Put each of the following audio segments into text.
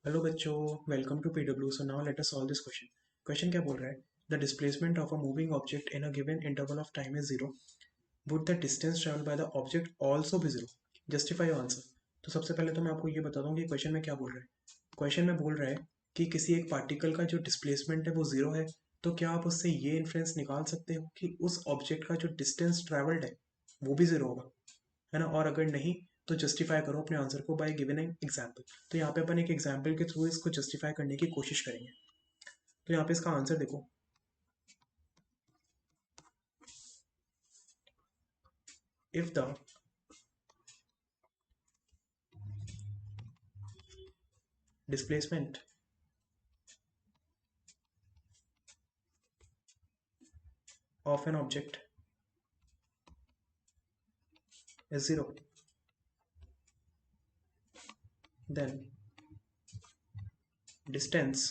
Hello बच्चों, welcome to PW. So now let us solve this question. Question क्या बोल रहा है? The displacement of a moving object in a given interval of time is zero. Would the distance travel by the object also be zero? Justify your answer. तो सबसे पहले तो मैं आपको ये बता दूं कि क्वेश्चन में क्या बोल रहा है। क्वेश्चन में बोल रहा है कि किसी एक पार्टिकल का जो डिस्प्लेसमेंट है वो जीरो है। तो क्या आप उससे ये इन्फ्रेंस निकाल सकते हो कि उस ऑब्जेक्ट का जो डिस्टेंस ट्रेवल्ड है वो भी जीरो होगा, है ना? और अगर नहीं तो जस्टिफाई करो अपने आंसर को बाय गिवन एन एग्जाम्पल। तो यहाँ पे अपन एक एग्जाम्पल के थ्रू इसको जस्टिफाई करने की कोशिश करेंगे। तो यहाँ पे इसका आंसर देखो। If the displacement of an object is zero, then distance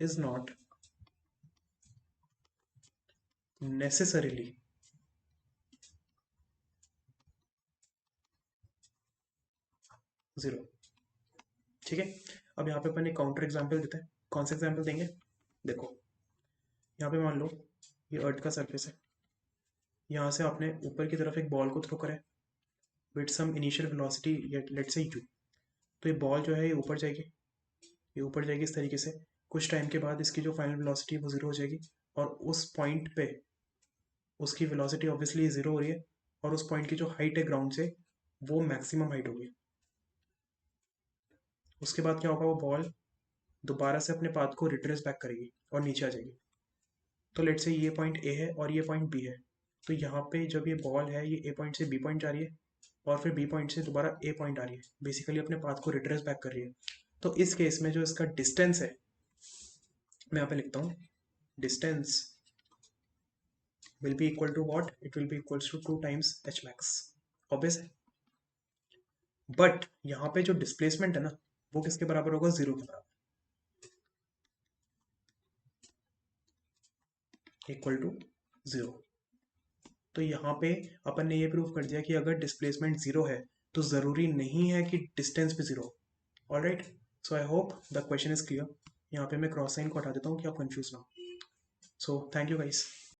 is not necessarily zero. ठीक है, अब यहाँ पे अपन एक काउंटर एग्जाम्पल देते हैं। कौन सा एग्जाम्पल देंगे? देखो, यहाँ पे मान लो ये अर्थ का सरफेस है। यहाँ से आपने ऊपर की तरफ एक बॉल को थ्रो करा है with some initial velocity, let's say you. तो ये बॉल जो है ये ऊपर जाएगी, ये ऊपर जाएगी इस तरीके से। कुछ टाइम के बाद इसकी जो फाइनल वेलोसिटी है वो जीरो हो जाएगी। और उस पॉइंट पे उसकी वेलोसिटी ऑब्वियसली जीरो हो रही है। और उस पॉइंट की जो हाइट है ग्राउंड से वो मैक्सिमम हाइट होगी। उसके बाद क्या होगा, वो बॉल दोबारा से अपने पाथ को रिट्रेस बैक करेगी और नीचे आ जाएगी। तो लेट से ये पॉइंट ए है और ये पॉइंट बी है। तो यहाँ पे जब ये बॉल है ये ए पॉइंट से बी पॉइंट जा रही है और फिर बी पॉइंट से दोबारा ए पॉइंट आ रही है, बेसिकली अपने पाथ को रिट्रेस बैक कर रही है। तो इस केस में जो इसका डिस्टेंस है, मैं यहाँ पे लिखता हूँ, distance will be equal to what? It will be equals to 2 times h max. Obvious है। बट यहाँ पे जो डिस्प्लेसमेंट है ना वो किसके बराबर होगा? जीरो के बराबर, इक्वल टू जीरो। तो यहाँ पे अपन ने ये प्रूव कर दिया कि अगर डिस्प्लेसमेंट जीरो है तो जरूरी नहीं है कि डिस्टेंस भी zero. All right, so I hope the question is clear. यहाँ पे मैं क्रॉस साइन को हटा देता हूँ कि आप कंफ्यूज ना हो। So thank you guys.